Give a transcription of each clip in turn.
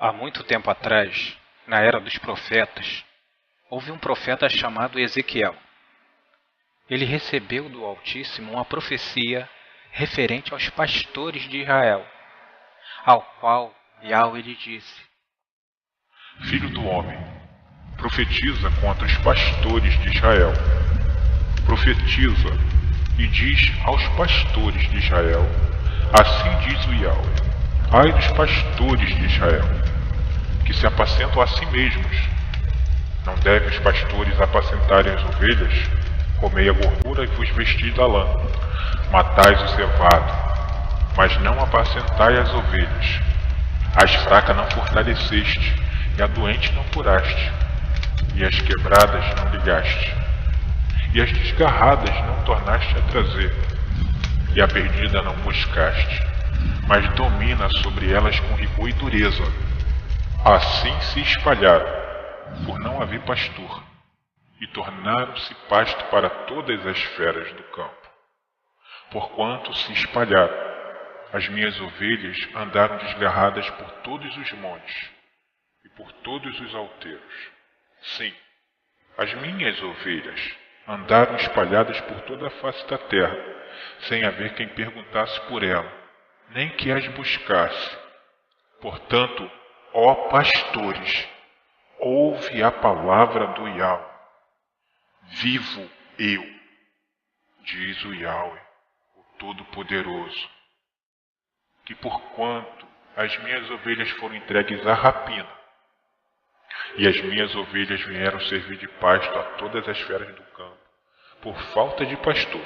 Há muito tempo atrás, na era dos profetas, houve um profeta chamado Ezequiel. Ele recebeu do Altíssimo uma profecia referente aos pastores de Israel, ao qual Yahweh lhe disse: Filho do homem, profetiza contra os pastores de Israel. Profetiza e diz aos pastores de Israel: assim diz o Yahweh: ai dos pastores de Israel, que se apacentam a si mesmos. Não devem os pastores apacentarem as ovelhas? Comei a gordura e vos vesti da lã. Matais o cevado, mas não apacentai as ovelhas. As fracas não fortaleceste, e a doente não curaste, e as quebradas não ligaste, e as desgarradas não tornaste a trazer, e a perdida não buscaste, mas domina sobre elas com rigor e dureza. Assim se espalharam, por não haver pastor, e tornaram-se pasto para todas as feras do campo. Porquanto se espalharam, as minhas ovelhas andaram desgarradas por todos os montes e por todos os outeiros. Sim, as minhas ovelhas andaram espalhadas por toda a face da terra, sem haver quem perguntasse por ela, nem que as buscasse. Portanto, ó pastores, ouve a palavra do Yahweh. Vivo eu, diz o Yahweh, o Todo-Poderoso, que porquanto as minhas ovelhas foram entregues à rapina, e as minhas ovelhas vieram servir de pasto a todas as feras do campo, por falta de pastor,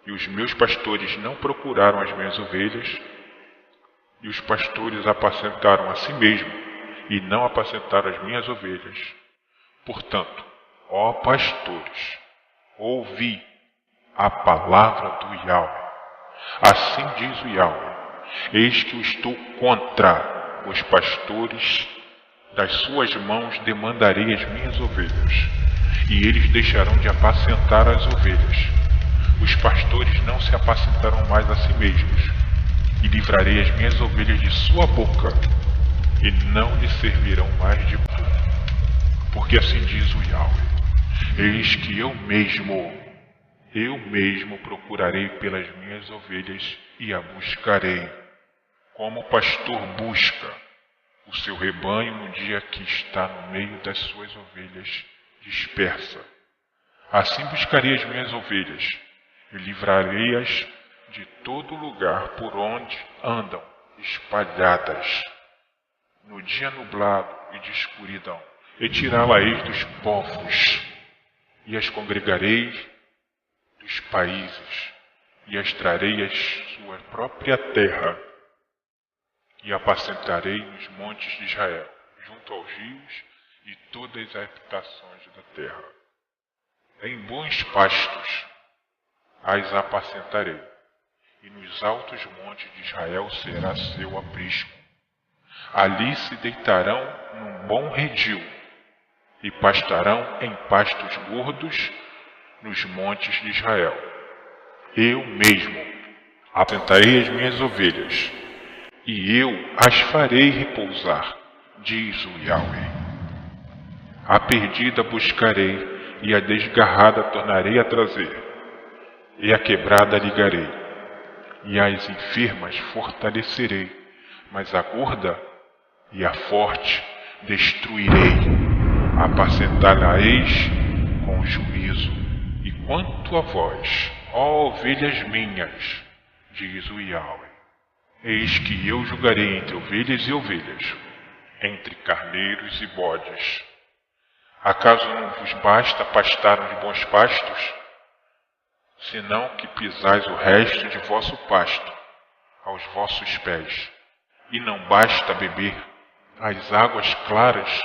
e os meus pastores não procuraram as minhas ovelhas, e os pastores apacentaram a si mesmos, e não apacentaram as minhas ovelhas. Portanto, ó pastores, ouvi a palavra do Yahweh. Assim diz o Yahweh: eis que eu estou contra os pastores, das suas mãos demandarei as minhas ovelhas, e eles deixarão de apacentar as ovelhas. Os pastores não se apacentarão mais a si mesmos, e livrarei as minhas ovelhas de sua boca, e não lhe servirão mais de pão. Porque assim diz o Yahweh: eis que eu mesmo procurarei pelas minhas ovelhas e a buscarei, como o pastor busca o seu rebanho no dia que está no meio das suas ovelhas dispersa. Assim buscarei as minhas ovelhas e livrarei-as de todo lugar por onde andam espalhadas, no dia nublado e de escuridão, e tirá-la-eis dos povos, e as congregarei dos países, e as trarei à sua própria terra, e apacentarei nos montes de Israel, junto aos rios e todas as habitações da terra. Em bons pastos as apacentarei, e nos altos montes de Israel será seu aprisco. Ali se deitarão num bom redil, e pastarão em pastos gordos nos montes de Israel. Eu mesmo apacentarei as minhas ovelhas, e eu as farei repousar, diz o Yahweh. A perdida buscarei, e a desgarrada tornarei a trazer, e a quebrada ligarei, e as enfermas fortalecerei, mas a gorda e a forte destruirei. Apacentá-la-eis com juízo. E quanto a vós, ó ovelhas minhas, diz o Yahweh, eis que eu julgarei entre ovelhas e ovelhas, entre carneiros e bodes. Acaso não vos basta pastar nos bons pastos? Senão que pisais o resto de vosso pasto aos vossos pés, e não basta beber as águas claras,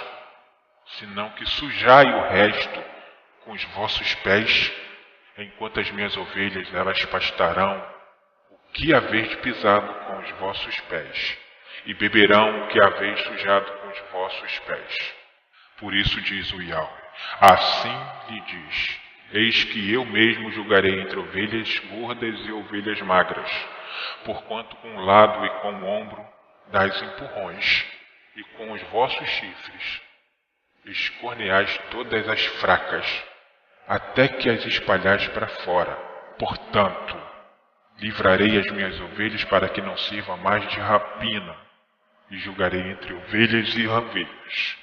senão que sujai o resto com os vossos pés, enquanto as minhas ovelhas elas pastarão o que haveis pisado com os vossos pés, e beberão o que haveis sujado com os vossos pés. Por isso diz o Yahweh, assim lhe diz: eis que eu mesmo julgarei entre ovelhas gordas e ovelhas magras, porquanto com um lado e com o ombro dás empurrões, e com os vossos chifres escorneais todas as fracas, até que as espalhais para fora. Portanto, livrarei as minhas ovelhas para que não sirva mais de rapina, e julgarei entre ovelhas e ovelhas.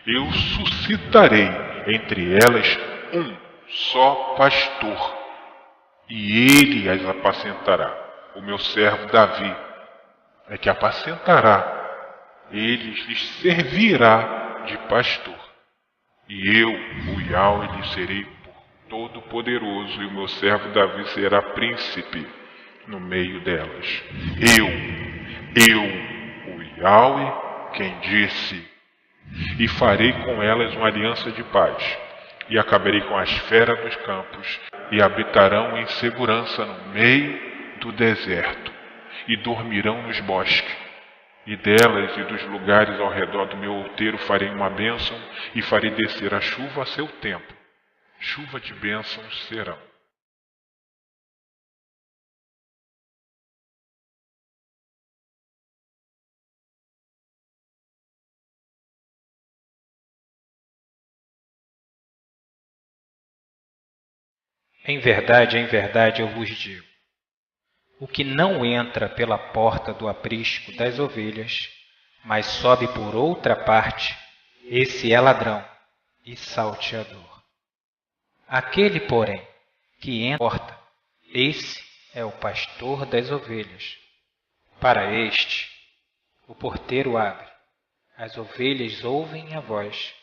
Eu suscitarei entre elas um só pastor, e ele as apacentará. O meu servo Davi é que apacentará, ele lhes servirá de pastor. E eu, o Yahweh, lhe serei por todo-poderoso, e o meu servo Davi será príncipe no meio delas. Eu, o Yahweh, quem disse, e farei com elas uma aliança de paz, e acabarei com as feras dos campos, e habitarão em segurança no meio do deserto, e dormirão nos bosques. E delas e dos lugares ao redor do meu outeiro farei uma bênção, e farei descer a chuva a seu tempo. Chuva de bênçãos serão. Em verdade eu vos digo: o que não entra pela porta do aprisco das ovelhas, mas sobe por outra parte, esse é ladrão e salteador. Aquele, porém, que entra pela porta, esse é o pastor das ovelhas. Para este, o porteiro abre, as ovelhas ouvem a voz,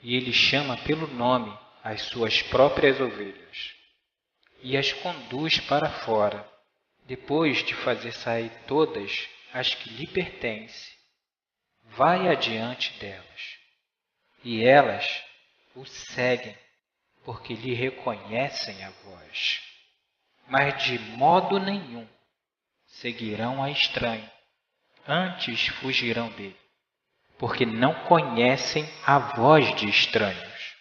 e ele chama pelo nome as suas próprias ovelhas, e as conduz para fora. Depois de fazer sair todas as que lhe pertencem, vai adiante delas, e elas o seguem, porque lhe reconhecem a voz. Mas de modo nenhum seguirão a estranho, antes fugirão dele, porque não conhecem a voz de estranhos.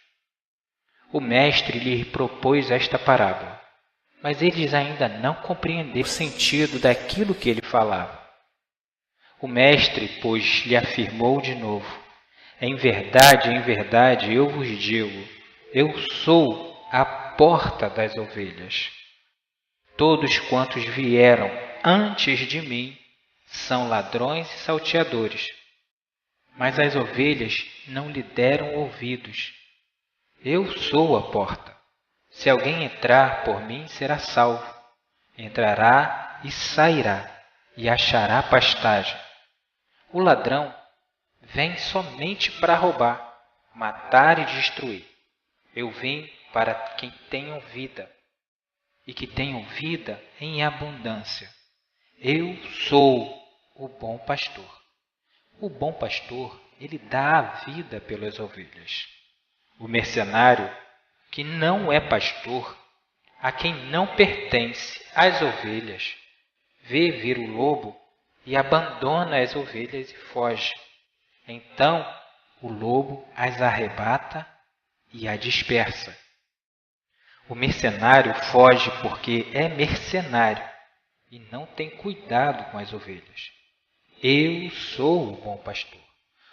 O mestre lhe propôs esta parábola, mas eles ainda não compreenderam o sentido daquilo que ele falava. O mestre, pois, lhe afirmou de novo: em verdade, eu vos digo, eu sou a porta das ovelhas. Todos quantos vieram antes de mim são ladrões e salteadores, mas as ovelhas não lhe deram ouvidos. Eu sou a porta. Se alguém entrar por mim, será salvo. Entrará e sairá, e achará pastagem. O ladrão vem somente para roubar, matar e destruir. Eu vim para quem tenham vida, e que tenham vida em abundância. Eu sou o bom pastor. O bom pastor, ele dá a vida pelas ovelhas. O mercenário, que não é pastor, a quem não pertence as ovelhas, vê vir o lobo e abandona as ovelhas e foge. Então o lobo as arrebata e a dispersa. O mercenário foge porque é mercenário e não tem cuidado com as ovelhas. Eu sou o bom pastor.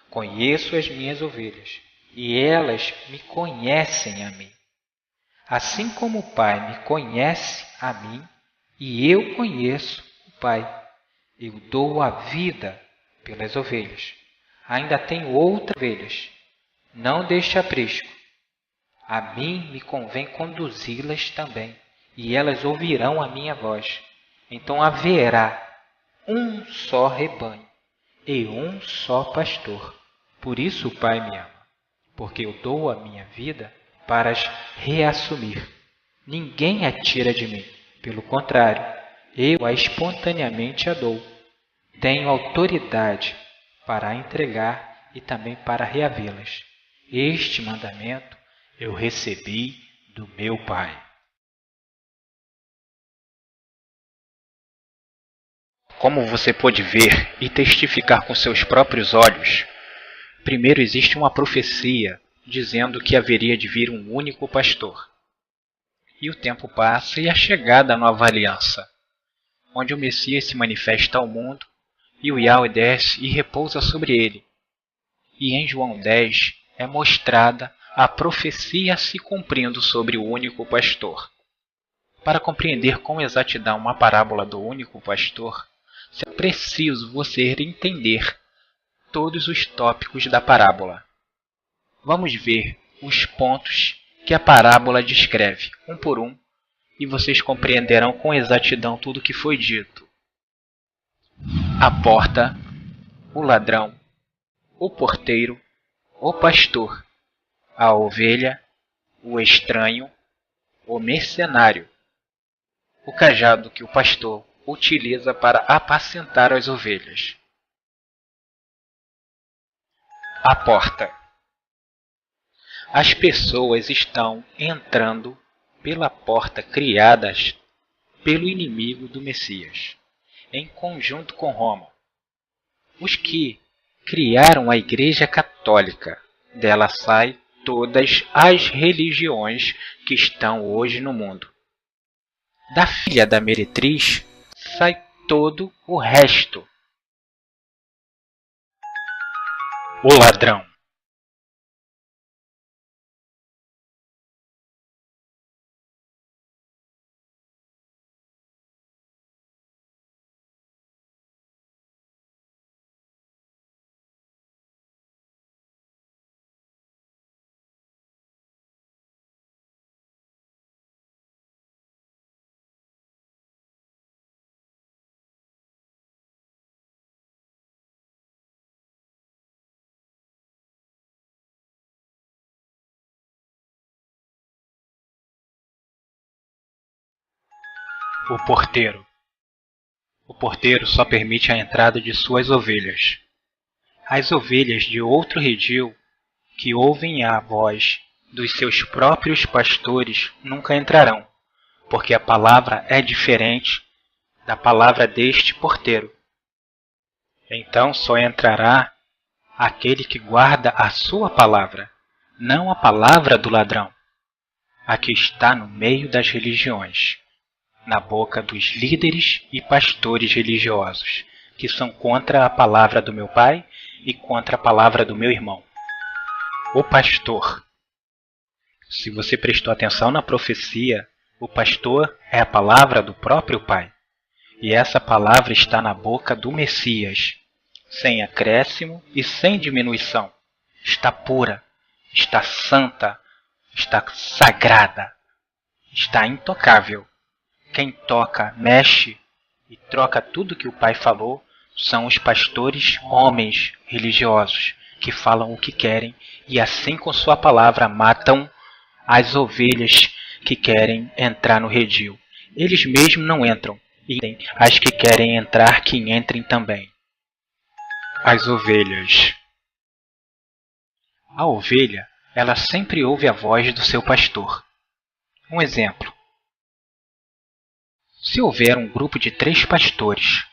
Conheço as minhas ovelhas e elas me conhecem a mim. Assim como o Pai me conhece a mim e eu conheço o Pai, eu dou a vida pelas ovelhas. Ainda tenho outras ovelhas, não deste aprisco. A mim me convém conduzi-las também, e elas ouvirão a minha voz. Então haverá um só rebanho e um só pastor. Por isso o Pai me ama, porque eu dou a minha vida para as reassumir. Ninguém a tira de mim, pelo contrário, eu a espontaneamente a dou. Tenho autoridade para a entregar e também para reavê-las. Este mandamento eu recebi do meu Pai. Como você pôde ver e testificar com seus próprios olhos, primeiro existe uma profecia dizendo que haveria de vir um único pastor. E o tempo passa e a chegada da nova aliança, onde o Messias se manifesta ao mundo e o Yahweh desce e repousa sobre ele, E em João 10 é mostrada a profecia se cumprindo sobre o único pastor. Para compreender com exatidão uma parábola do único pastor, é preciso você entender todos os tópicos da parábola. Vamos ver os pontos que a parábola descreve, um por um, e vocês compreenderão com exatidão tudo o que foi dito. A porta, o ladrão, o porteiro, o pastor, a ovelha, o estranho, o mercenário, o cajado que o pastor utiliza para apacentar as ovelhas. A porta. As pessoas estão entrando pela porta criadas pelo inimigo do Messias, em conjunto com Roma. Os que criaram a Igreja Católica, dela saem todas as religiões que estão hoje no mundo. Da filha da meretriz sai todo o resto. O ladrão. O porteiro. O porteiro só permite a entrada de suas ovelhas. As ovelhas de outro redil, que ouvem a voz dos seus próprios pastores, nunca entrarão, porque a palavra é diferente da palavra deste porteiro. Então só entrará aquele que guarda a sua palavra, não a palavra do ladrão, a que está no meio das religiões, na boca dos líderes e pastores religiosos, que são contra a palavra do meu pai e contra a palavra do meu irmão. O pastor. Se você prestou atenção na profecia, o pastor é a palavra do próprio pai. E essa palavra está na boca do Messias, sem acréscimo e sem diminuição. Está pura, está santa, está sagrada, está intocável. Quem toca, mexe e troca tudo que o pai falou são os pastores homens religiosos, que falam o que querem e assim com sua palavra matam as ovelhas que querem entrar no redil. Eles mesmos não entram, e as que querem entrar que entrem também. As ovelhas. A ovelha, ela sempre ouve a voz do seu pastor. Um exemplo. Se houver um grupo de 3 pastores,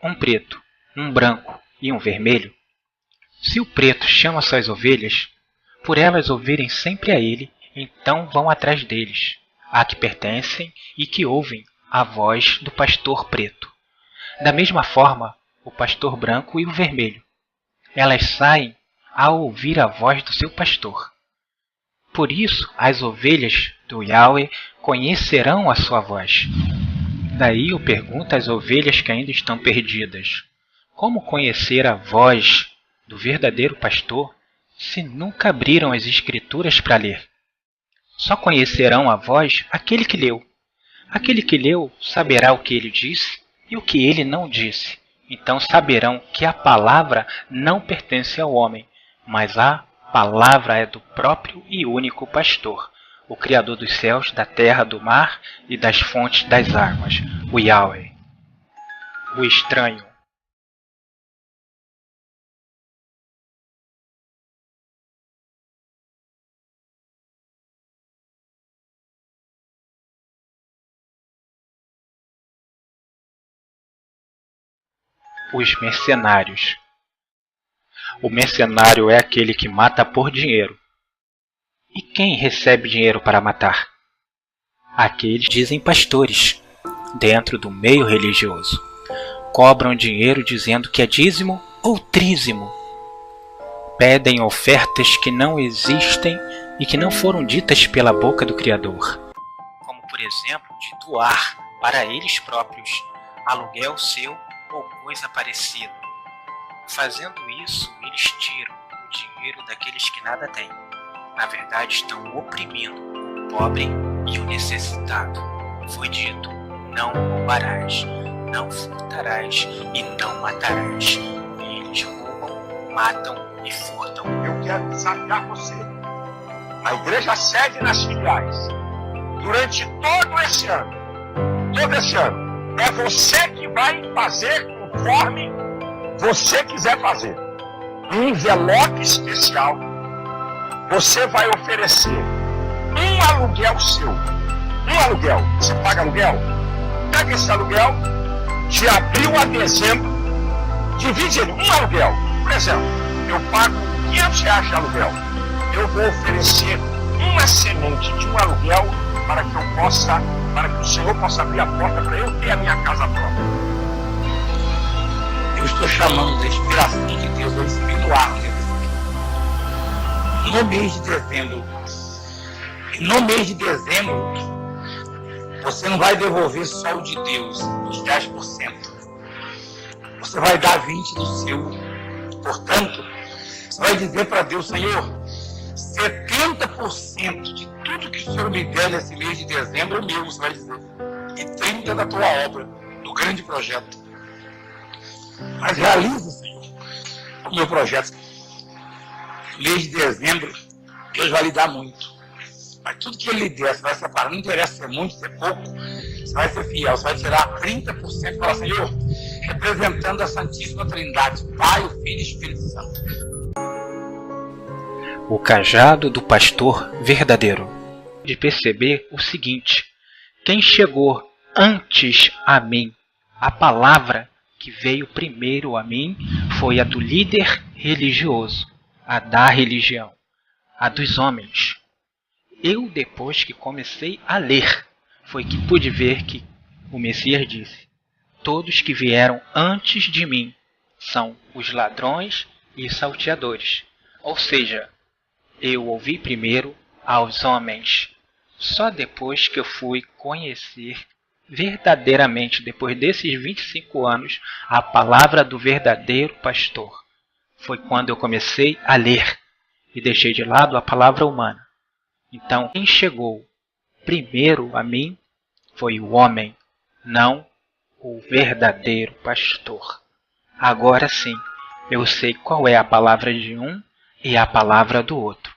um preto, um branco e um vermelho, se o preto chama suas ovelhas, por elas ouvirem sempre a ele, então vão atrás deles, a que pertencem e que ouvem a voz do pastor preto. Da mesma forma, o pastor branco e o vermelho. Elas saem a ouvir a voz do seu pastor. Por isso, as ovelhas do Yahweh conhecerão a sua voz. Daí eu pergunto às ovelhas que ainda estão perdidas: como conhecer a voz do verdadeiro pastor se nunca abriram as Escrituras para ler? Só conhecerão a voz aquele que leu. Aquele que leu saberá o que ele disse e o que ele não disse. Então saberão que a palavra não pertence ao homem, mas a palavra é do próprio e único pastor, o Criador dos céus, da terra, do mar e das fontes das águas, o Yahweh. O estranho. Os mercenários. O mercenário é aquele que mata por dinheiro. E quem recebe dinheiro para matar? Aqueles dizem pastores, dentro do meio religioso. Cobram dinheiro dizendo que é dízimo ou trízimo. pedem ofertas que não existem e que não foram ditas pela boca do Criador, como por exemplo de doar para eles próprios aluguel seu ou coisa parecida. Fazendo isso, eles tiram o dinheiro daqueles que nada têm. Na verdade, estão oprimindo o pobre e o necessitado. Foi dito: não roubarás, não furtarás e não matarás. E eles roubam, matam e furtam. Eu quero desafiar você. A igreja sede nas filiais, durante todo esse ano, é você que vai fazer conforme você quiser fazer. Um envelope especial, você vai oferecer um aluguel seu. Um aluguel. Você paga aluguel? Pega esse aluguel, de abril a dezembro, divide ele, um aluguel. Por exemplo, eu pago R$500 de aluguel. Eu vou oferecer uma semente de um aluguel para que o Senhor possa abrir a porta para eu ter a minha casa própria. Eu estou chamando da inspiração de Deus ao Espírito Árvore. No mês de dezembro, você não vai devolver só o de Deus, os 10%. Você vai dar 20% do seu. Portanto, você vai dizer para Deus: Senhor, 70% de tudo que o Senhor me der nesse mês de dezembro é meu, você vai dizer. E 30% da tua obra, do grande projeto. Mas realiza, Senhor, o meu projeto. No mês de dezembro, Deus vai lhe dar muito. Mas tudo que Ele lhe der, você vai separar. Não interessa ser muito, ser pouco. Você vai ser fiel. Você vai tirar 30% e falar: Senhor, representando a Santíssima Trindade, Pai, o Filho e o Espírito Santo. O cajado do pastor verdadeiro. De perceber o seguinte: quem chegou antes a mim, a palavra que veio primeiro a mim, foi a do líder religioso, a da religião, a dos homens. Eu, depois que comecei a ler, foi que pude ver que o Messias disse: todos que vieram antes de mim são os ladrões e salteadores. Ou seja, eu ouvi primeiro aos homens. Só depois que eu fui conhecer verdadeiramente, depois desses 25 anos, a palavra do verdadeiro pastor, foi quando eu comecei a ler e deixei de lado a palavra humana. Então, quem chegou primeiro a mim foi o homem, não o verdadeiro pastor. Agora sim, eu sei qual é a palavra de um e a palavra do outro.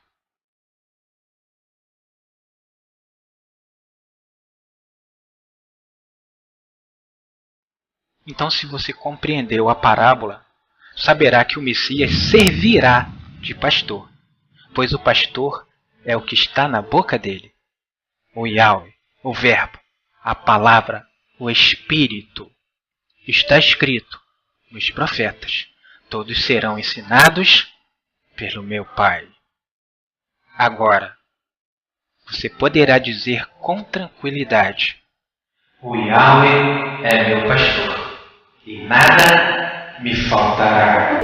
Então, se você compreendeu a parábola, saberá que o Messias servirá de pastor, pois o pastor é o que está na boca dele. O Yahweh, o Verbo, a palavra, o Espírito. Está escrito nos profetas: todos serão ensinados pelo meu Pai. Agora, você poderá dizer com tranquilidade: o Yahweh é meu pastor, e nada me faltará.